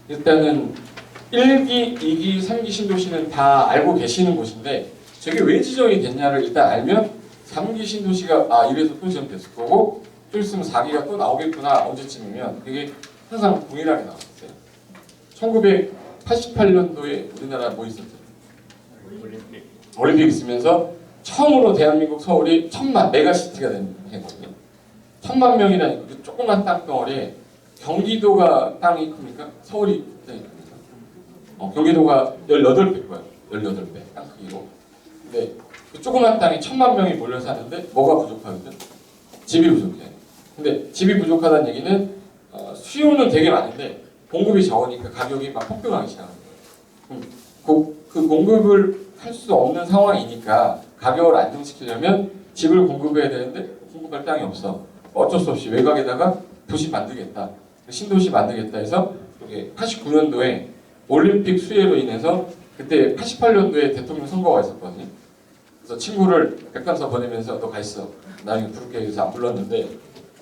일단은 1기, 2기, 3기 신도시는 다 알고 계시는 곳인데 저게 왜 지정이 됐냐를 일단 알면 3기 신도시가 이래서 또 지정됐을 거고 좀 있으면 4기가 또 나오겠구나 언제쯤이면 그게 항상 동일하게 나왔어요. 1988년도에 우리나라 뭐 있었죠? 올림픽 있으면서 처음으로 대한민국 서울이 1000만 메가시티가 된 해거든요. 1000만 명이라는 그 조그만 땅덩어리에 경기도가 땅이 큽니까? 서울이 땅이 큽니까? 경기도가 18배 거예요. 18배 땅 크기로. 근데 그 조그만 땅에 1000만 명이 몰려 사는데 뭐가 부족하거든? 집이 부족해. 근데 집이 부족하다는 얘기는 수요는 되게 많은데 공급이 적으니까 가격이 막 폭등하기 시작하는 거예요. 그 공급을 할 수 없는 상황이니까 가격을 안정시키려면 집을 공급해야 되는데 공급할 땅이 없어. 어쩔 수 없이 외곽에다가 도시 만들겠다. 신도시 만들겠다 해서 이게 89년도에 올림픽 수혜로 인해서 그때 88년도에 대통령 선거가 있었거든요. 그래서 친구를 백감사 보내면서 너 가 있어. 나중에 부를게 해서 안 불렀는데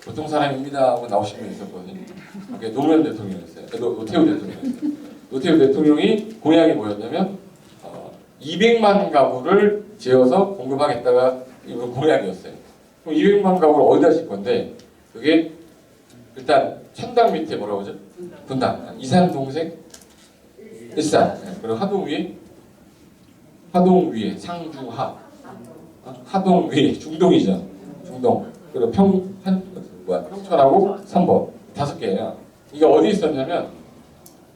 보통 사람입니다 하고 나오신 분이 있었거든요. 그게 노무현 대통령이었어요. 노태우 대통령이었어요. 노태우 대통령이 공약이 뭐였냐면 200만 가구를 지어서 공급하겠다가 이건 공약이었어요. 그럼 200만 가구를 어디다 질 건데 그게 일단 천당 밑에 뭐라고 하죠? 분당, 이산 동생, 일산, 그리고 하동 위에 상주하, 하동 위에 중동이죠. 중동, 그리고 평촌하고 선법 5개예요. 이게 어디 있었냐면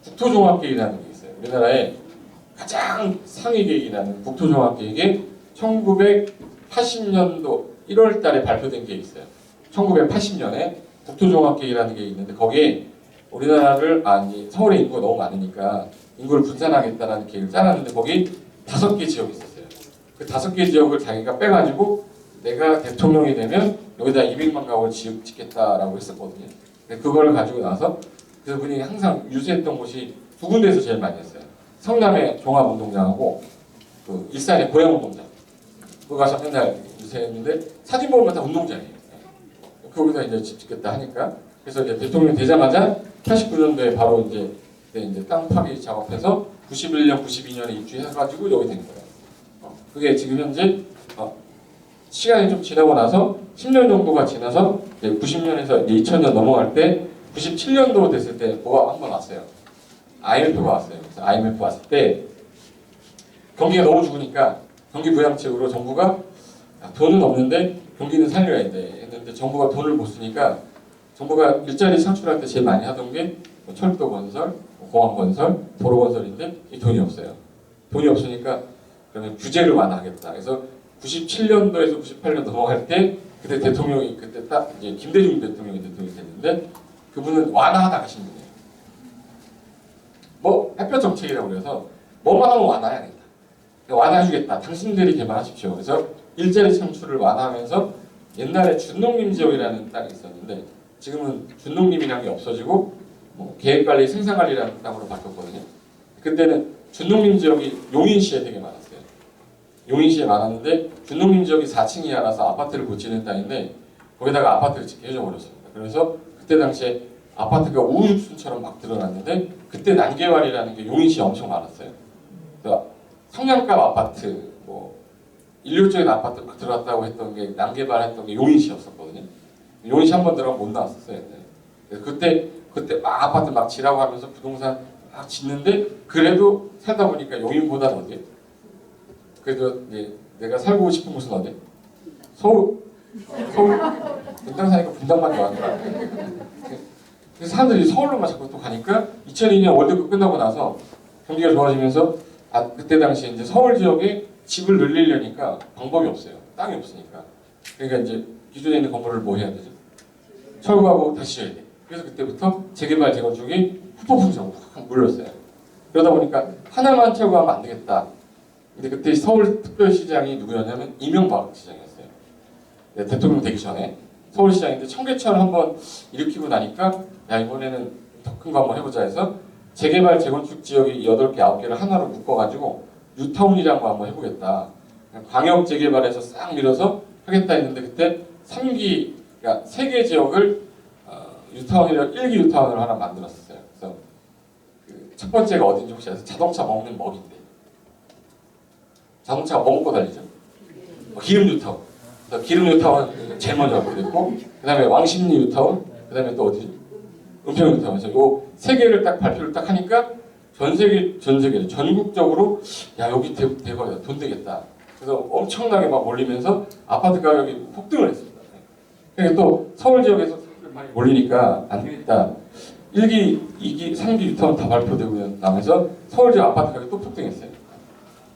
국토종합계획이라는 게 있어요. 우리나라에 가장 상위 계획이라는 국토종합계획이 1980년도 1월 달에 발표된 게 있어요. 1980년에 국토종합계획이라는 게 있는데 거기에 우리나라를 이제 서울의 인구가 너무 많으니까 인구를 분산하겠다라는 계획을 짜놨는데 거기 5개 지역이 있었어요. 그 5개 지역을 자기가 빼가지고 내가 대통령이 되면 여기다 200만 가구를 짓겠다라고 했었거든요. 그거를 가지고 나서 그분이 항상 유세했던 곳이 2군데에서 제일 많이 했어요. 성남의 종합운동장하고 그 일산의 고양운동장. 거기 가서 맨날 유세했는데 사진 보면 다 운동장이에요. 거기다 이제 집 짓겠다 하니까 그래서 이제 대통령 되자마자 89년도에 바로 이제 땅 파기 작업해서 91년, 92년에 입주해가지고 여기 된 거예요. 그게 지금 현재 시간이 좀 지나고 나서 10년 정도가 지나서 90년에서 2000년 넘어갈 때 97년도 됐을 때 뭐가 한 번 왔어요. IMF가 왔어요. 그래서 IMF 왔을 때 경기가 너무 죽으니까 경기 부양책으로 정부가 돈은 없는데 경기는 살려야 돼 했는데 정부가 돈을 못 쓰니까 정부가 일자리 창출할 때 제일 많이 하던 게 철도 건설, 공항 건설, 도로 건설인데 이 돈이 없어요. 돈이 없으니까 그러면 규제를 완화하겠다. 그래서 97년도에서 98년 넘어갈 때 그때 대통령이 그때 딱 이제 김대중 대통령이 됐는데 그분은 완화하다 가신 분이에요. 뭐 햇볕 정책이라고 그래서 뭐만 하면 완화해야겠다. 완화해주겠다. 당신들이 개발하십시오. 그래서 일자리 창출을 완화하면서 옛날에 준농림 지역이라는 땅이 있었는데 지금은 준농림이라는 게 없어지고 계획관리, 생산관리라는 땅으로 바뀌었거든요. 그때는 준농림 지역이 용인시에 되게 많았어요. 용인시에 많았는데 준농림 지역이 4층 이하라서 아파트를 못 짓는 땅인데 거기다가 아파트를 짓게 해줘버렸습니다. 그래서 그때 당시에 아파트가 우후죽순처럼 막 드러났는데 그때 난개발이라는 게 용인시에 엄청 많았어요. 그러니까 성냥갑 아파트, 일률적인 아파트 막 들어갔다고 했던 게 난개발했던 게 용인시였었거든요. 용인시 한 번 들어가면 못 나왔었어요. 그래서 그때 막 아파트 막 지라고 하면서 부동산 막 짓는데 그래도 살다 보니까 용인보다는 어디? 그래도 이제 내가 살고 싶은 곳은 어디? 서울. 분당 사니까 분당밖에 안 가. 그래서 사람들이 서울로만 자꾸 또 가니까 2002년 월드컵 끝나고 나서 경기가 좋아지면서 그때 당시에 이제 서울 지역에 집을 늘리려니까 방법이 없어요. 땅이 없으니까. 그러니까 이제 기존에 있는 건물을 뭐 해야 되죠? 철거하고 다시 해야 돼. 그래서 그때부터 재개발 재건축이 후폭풍처럼 확 몰렸어요. 그러다 보니까 하나만 철거하면 안 되겠다. 근데 그때 서울특별시장이 누구였냐면 이명박 시장이었어요. 네, 대통령 되기 전에 서울시장인데 청계천 한번 일으키고 나니까 야 이번에는 더 큰 거 한번 해보자 해서 재개발 재건축 지역이 8개, 9개를 하나로 묶어가지고 뉴타운이라는 거 한번 해보겠다. 광역 재개발에서 싹 밀어서 하겠다 했는데 그때 3기, 그러니까 3개 지역을 유타운이라 1기 유타운으로 하나 만들었어요. 그래서 그 첫 번째가 어딘지 혹시 아세요? 자동차 먹는 먹인데. 자동차가 뭐 먹고 달리죠? 기름 유타운. 그래서 기름 유타운 제일 먼저 갖게 됐고, 그 다음에 왕십리 유타운, 그 다음에 또 어디지? 은평 유타운. 그래서 요 3개를 딱 발표를 딱 하니까 전 전국적으로 야 여기 대박이다, 돈 되겠다. 그래서 엄청나게 막 몰리면서 아파트 가격이 폭등을 했습니다. 그러니까 또 서울 지역에서 많이 몰리니까 안 되겠다. 1기, 2기, 3기 유타운 다 발표되고 나면서 서울 지역 아파트 가격이 또 폭등했어요.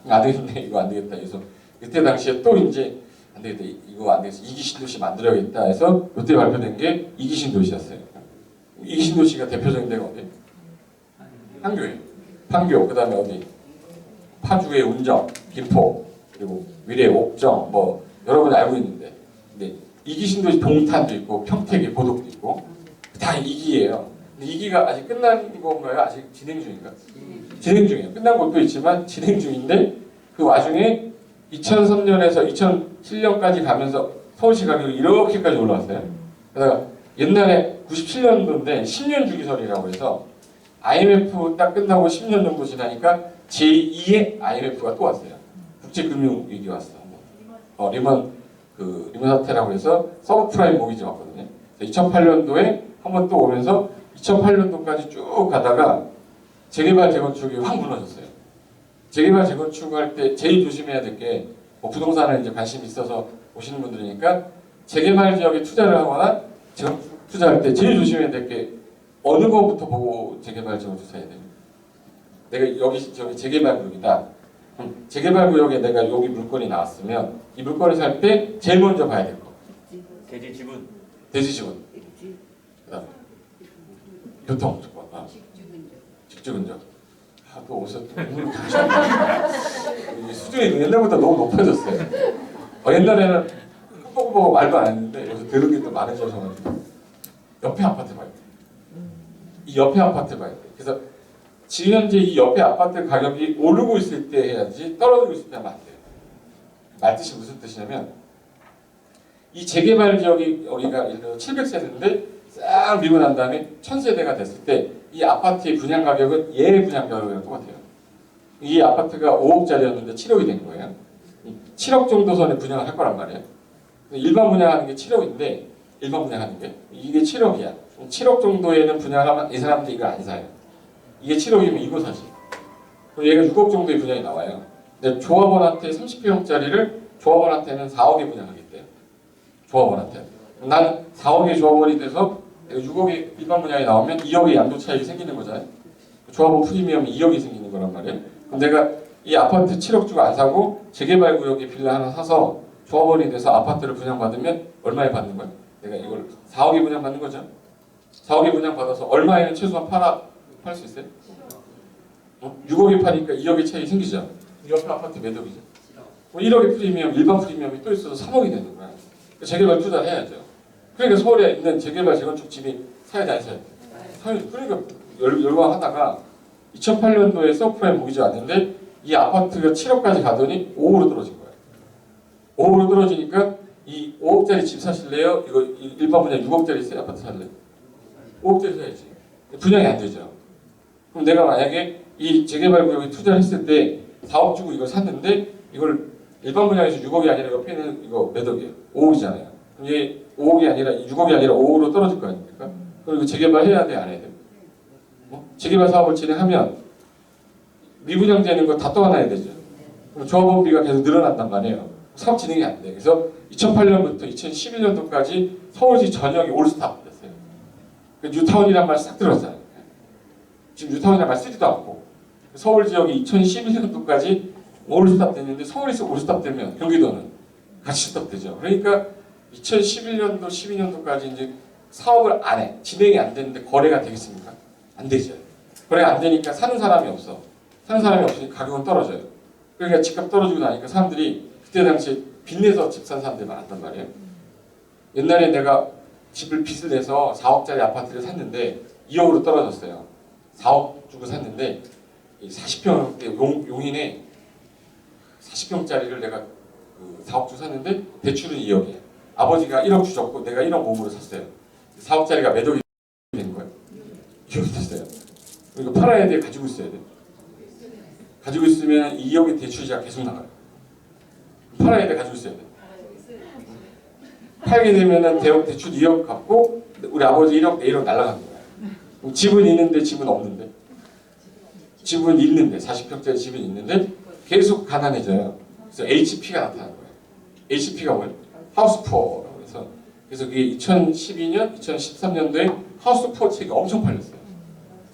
안 되겠네, 이거 안 되겠다. 그래서 그때 당시에 또 이제 안 되겠다, 이거 안 되겠어, 2기 신도시 만들어야겠다 해서 그때 발표된 게 2기 신도시였어요. 2기 신도시가 대표적인 데가 어디? 판교예요. 판교, 그 다음에 어디? 파주의 운정, 김포, 그리고 위례, 옥정, 뭐 여러분이 알고 있는데, 근데 2기 신도시 동탄도 있고 평택에 보덕도 있고 다 2기예요. 근데 2기가 아직 끝난 건가요? 아직 진행 중인가? 진행 중이에요. 끝난 것도 있지만 진행 중인데 그 와중에 2003년에서 2007년까지 가면서 서울시 가격이 이렇게까지 올라왔어요. 그러다가 옛날에 97년도인데 10년 주기설이라고 해서 IMF 딱 끝나고 10년 정도 지나니까 제2의 IMF가 또 왔어요. 국제금융위기 왔어. 리먼 사태라고 해서 서브프라임 모기지 왔거든요. 2008년도에 한 번 또 오면서 2008년도까지 쭉 가다가 재개발 재건축이 확 무너졌어요. 재개발 재건축할 때 제일 조심해야 될 게 부동산에 이제 관심이 있어서 오시는 분들이니까 재개발 지역에 투자를 하거나 재건축 투자할 때 제일 조심해야 될 게 어느 거부터 보고 재개발 지역을 투자해야 돼요. 내가 여기 저기 재개발 구역이다. 재개발 구역에 내가 여기 물건이 나왔으면 이 물건을 살 때 제일 먼저 봐야 될 거. 대지 지분. 대지 지분. 그다음 교통 조건. 직주 근적. 또 어디서 수준이 옛날보다 너무 높아졌어요. 옛날에는 흠뻑흠뻑 말도 안 했는데 여기서 들은 게 또 많아져가지고 옆에 아파트 봐야 돼. 이 옆에 아파트 봐야 돼. 그래서 지금 현재 이 옆에 아파트 가격이 오르고 있을 때 해야지 떨어지고 있을 때 하면 안 돼요. 말뜻이 무슨 뜻이냐면 이 재개발 지역이 우리가 예를 들어 700세대인데 싹 밀고 난 다음에 1000세대가 됐을 때 이 아파트의 분양 가격은 얘 분양 가격이랑 똑같아요. 이 아파트가 5억짜리였는데 7억이 된 거예요. 7억 정도 선에 분양을 할 거란 말이에요. 일반 분양하는 게 7억인데 일반 분양하는 게 이게 7억이야. 7억 정도에는 분양하면 이 사람들이 이걸 안 사요. 이게 7억이면 이거 사지. 그럼 얘가 6억 정도의 분양이 나와요. 근데 조합원한테 30평짜리를 조합원한테는 4억에 분양하겠대요. 조합원한테. 난 4억의 조합원이 돼서 6억의 일반 분양이 나오면 2억의 양도 차익이 생기는 거잖아요. 조합원 프리미엄이 2억이 생기는 거란 말이에요. 그럼 내가 이 아파트 7억 주고 안 사고 재개발 구역에 빌라 하나 사서 조합원이 돼서 아파트를 분양받으면 얼마에 받는 거야? 내가 이걸 4억에 분양받는 거죠. 4억에 분양받아서 얼마에는 최소한 팔 수 있어요? 6억에 파니까 2억의 차익이 생기죠. 옆에 아파트 몇 억이죠? 1억의 프리미엄, 일반 프리미엄이 또 있어서 3억이 되는 거야. 재개발 투자를 해야죠. 그러니까 서울에 있는 재개발 재건축 집이 사야지 안 사야지? 사야지. 그러니까 열광하다가 2008년도에 서프라임 모기지 왔는데 이 아파트가 7억까지 가더니 5억으로 떨어진 거예요. 5억으로 떨어지니까 이 5억짜리 집 사실래요? 이거 일반 분양 6억짜리 아파트 살래요? 5억짜리 사야지. 분양이 안 되죠. 그럼 내가 만약에 이 재개발 구역에 투자를 했을 때 4억 주고 이걸 샀는데 이걸 일반 분양에서 6억이 아니라 옆에는 이거 몇 억이에요? 5억이잖아요. 그럼 이게 5억이 아니라 6억이 아니라 5억으로 떨어질 거 아닙니까? 그럼 이거 재개발 해야 돼, 안 해야 돼? 재개발 사업을 진행하면 미분양되는 거 다 떠안아야 되죠. 그럼 조합원비가 계속 늘어난단 말이에요. 사업 진행이 안 돼. 그래서 2008년부터 2011년도까지 서울시 전역이 올스탑 됐어요. 뉴타운이란 말 싹 들었잖아요. 지금 뉴타운이란 말 쓰지도 않고 서울 지역이 2011년도까지 올스탑 됐는데 서울에서 올스탑 되면 경기도는 같이 스탑 되죠. 그러니까 2011년도, 12년도까지 이제 사업을 안 해. 진행이 안 되는데 거래가 되겠습니까? 안 되죠. 거래가 안 되니까 사는 사람이 없어. 사는 사람이 없으니까 가격은 떨어져요. 그러니까 집값 떨어지고 나니까 사람들이 그때 당시에 빚내서 집 산 사람들이 많았단 말이에요. 옛날에 내가 집을 빚을 내서 4억짜리 아파트를 샀는데 2억으로 떨어졌어요. 4억 주고 샀는데 40평 용인에 40평짜리를 내가 그 4억 주 샀는데 대출은 2억이에요. 아버지가 1억 주셨고 내가 1억 몸으로 샀어요. 4억짜리가 몇 억이 되는 거예요? 2억이 됐어요. 그러니까 팔아야 돼, 가지고 있어야 돼. 가지고 있으면 2억의 대출이자 계속 나가요. 팔아야 돼, 가지고 있어야 돼. 팔게 되면은 대출 2억 갚고 우리 아버지 1억, 내 1억 날라가는 거야. 집은 있는데 집은 없는데. 집은 있는데 40평짜리 집은 있는데 계속 가난해져요. 그래서 HP가 나타나는 거예요. HP가 뭐예요? 하우스 푸어라고 해서 그래서 그게 2012년, 2013년도에 하우스 푸어 책이 엄청 팔렸어요.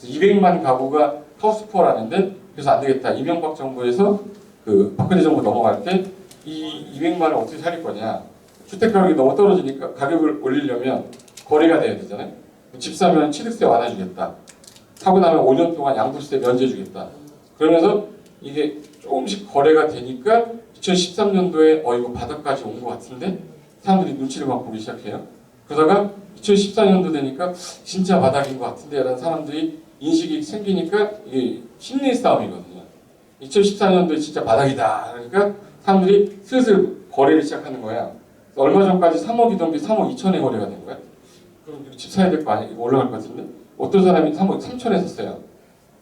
그래서 200만 가구가 하우스 푸어라는데 그래서 안 되겠다. 이명박 정부에서 그 박근혜 정부 넘어갈 때 이 200만을 어떻게 살릴 거냐. 주택 가격이 너무 떨어지니까 가격을 올리려면 거래가 돼야 되잖아요. 집 사면 취득세 완화주겠다. 사고 나면 5년 동안 양도세 면제주겠다. 그러면서 이게 조금씩 거래가 되니까 2013년도에 이거 바닥까지 온 것 같은데 사람들이 눈치를 막 보기 시작해요. 그러다가 2014년도 되니까 진짜 바닥인 것 같은데 라는 사람들이 인식이 생기니까 이게 심리 싸움이거든요. 2014년도에 진짜 바닥이다. 그러니까 사람들이 슬슬 거래를 시작하는 거야. 얼마 전까지 3억이던 게 3억 2천에 거래가 된 거야. 그럼 집 사야 될 거 아니야? 이거 올라갈 것 같은데? 어떤 사람이 3억 3천에 샀어요.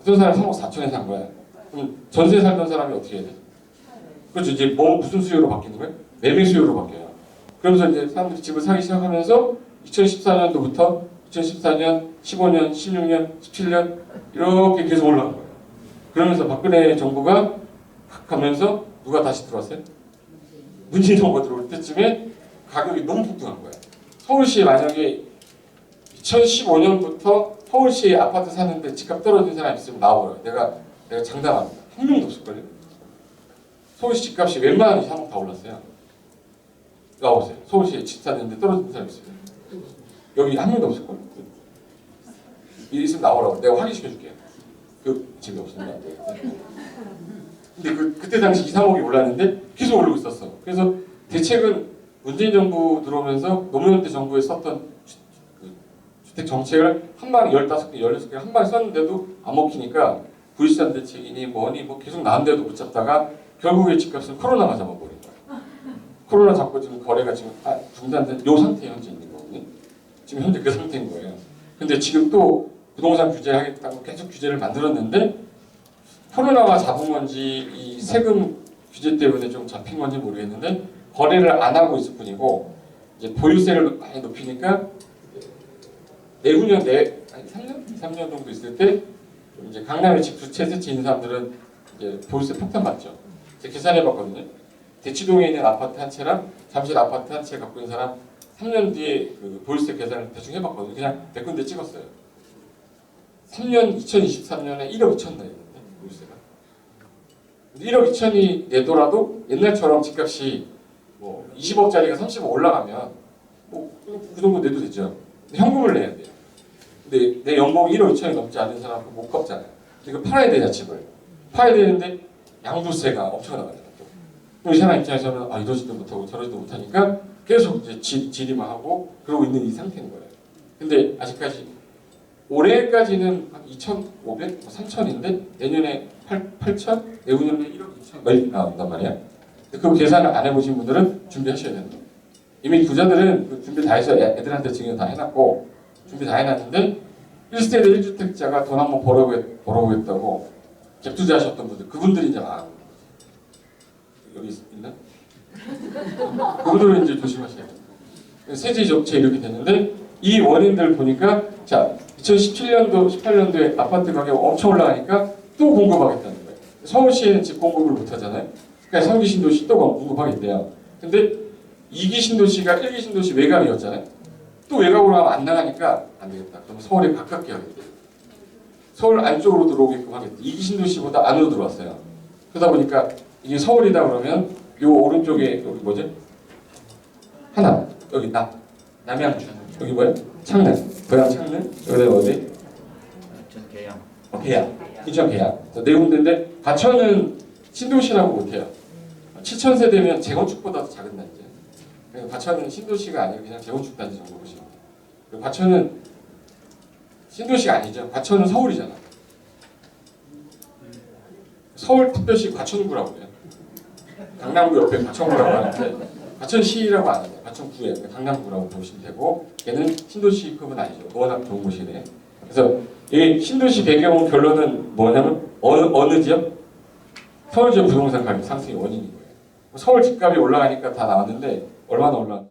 어떤 사람이 3억 4천에 산 거야. 그럼 전세 살던 사람이 어떻게 해야 돼? 그렇죠. 이제 무슨 수요로 바뀌는 거예요? 매매 수요로 바뀌어요. 그러면서 이제 사람들이 집을 사기 시작하면서 2014년도부터 2014년, 15년, 16년, 17년 이렇게 계속 올라간 거예요. 그러면서 박근혜 정부가 확 가면서 누가 다시 들어왔어요? 문재인 정부가 들어올 때쯤에 가격이 너무 폭등한 거예요. 서울시에 만약에 2015년부터 서울시에 아파트 사는데 집값 떨어진 사람 있으면 나와요. 내가 장담합니다. 한 명도 없을걸요? 서울시 집값이 웬만한 3억 다 올랐어요. 나와보세요. 서울시에 집 사는데 떨어진 사람 있으면 여기 한 명도 없을걸요? 있으면 나오라고. 내가 확인시켜줄게요. 그 집이 없습니다. 근데 그때 당시 2, 3억이 올랐는데 계속 오르고 있었어. 그래서 대책은 문재인 정부 들어오면서 노무현 때 정부에 썼던 주택 정책을 한 방에 15개, 16개 한 방에 썼는데도 안 먹히니까 부유시장 대책이니 뭐니 뭐 계속 나왔는데도 못 잡다가 결국에 집값은 코로나가 잡아버린 거야. 코로나 잡고 지금 거래가 지금 중단된 요 상태에 현재 있는 거거든요. 지금 현재 그 상태인 거예요. 근데 지금 또 부동산 규제하겠다고 계속 규제를 만들었는데 코로나가 잡은 건지 이 세금 규제 때문에 좀 잡힌 건지 모르겠는데 거래를 안 하고 있을 뿐이고 이제 보유세를 많이 높이니까 내후년 아니 3년 정도 있을 때 이제 강남에 집 두 채, 세 채 있는 사람들은 이제 보유세 폭탄 맞죠. 제가 계산해봤거든요. 대치동에 있는 아파트 한 채랑 잠실 아파트 한 채 갖고 있는 사람 3년 뒤에 그 보유세 계산을 대충 해봤거든요. 그냥 100군데 찍었어요. 3년 2023년에 1억 2천 나요. 1억 2천이 내더라도 옛날처럼 집값이 뭐 20억짜리가 30억 올라가면 뭐 그 정도 내도 되죠. 현금을 내야 돼요. 근데 내 연봉이 1억 2천이 넘지 않는 사람은 못 갚잖아요. 이거 팔아야 되냐 집을. 팔아야 되는데 양도세가 엄청 나가요. 이 사람 입장에서는 이러지도 못하고 저러지도 못하니까 계속 이제 질의만 하고 그러고 있는 이 상태인 거예요. 근데 아직까지 올해까지는 한 2,500, 3,000인데 내년에 8,000, 내후년에 1억 2천 나온단 말이야. 그 계산을 안 해보신 분들은 준비하셔야 된다. 이미 부자들은 그 준비 다 해서 애들한테 증여 다 해놨고 준비 다 해놨는데 1세대 1주택자가 돈 한번 벌어보겠다고 갭투자하셨던 분들 그분들이 이제 여기 있나? 그분들은 이제 조심하셔야 돼요. 세제 적체 이렇게 되는데 이 원인들 보니까 자 2017년도 18년도에 아파트 가격 엄청 올라가니까 또 공급하겠다는 거예요. 서울시에는 집 공급을 못 하잖아요. 그러니까 3기 신도시 또 공급하겠대요. 근데 2기 신도시가 1기 신도시 외곽이었잖아요. 또 외곽으로 가면 안 나가니까 안 되겠다. 그럼 서울에 가깝게 하겠대요. 서울 안쪽으로 들어오게끔 하겠대. 2기 신도시보다 안으로 들어왔어요. 그러다 보니까 이게 서울이다 그러면 요 오른쪽에 여기 뭐죠? 하남 여기 남양주 여기 뭐야? 창릉 고향 창릉 여기 어디? 계양. 계양 인천 계양 네 군데인데 과천은 신도시라고 못해요. 7,000세대면 재건축보다도 작은 단지예요. 그래서 과천은 신도시가 아니고 그냥 재건축 단지 정도 보시면 돼요. 그리고 과천은 신도시가 아니죠. 과천은 서울이잖아. 서울특별시 과천구라고 해요. 강남구 옆에 과천구라고 하는데 과천시라고 안 해요. 과천구에 강남구라고 보시면 되고 얘는 신도시급은 아니죠. 워낙 좋은 곳이네. 그래서 이 신도시 배경 결론은 뭐냐면 어느 지역? 서울 지역 부동산 가격 상승의 원인인 거예요. 서울 집값이 올라가니까 다 나왔는데 얼마나 올라?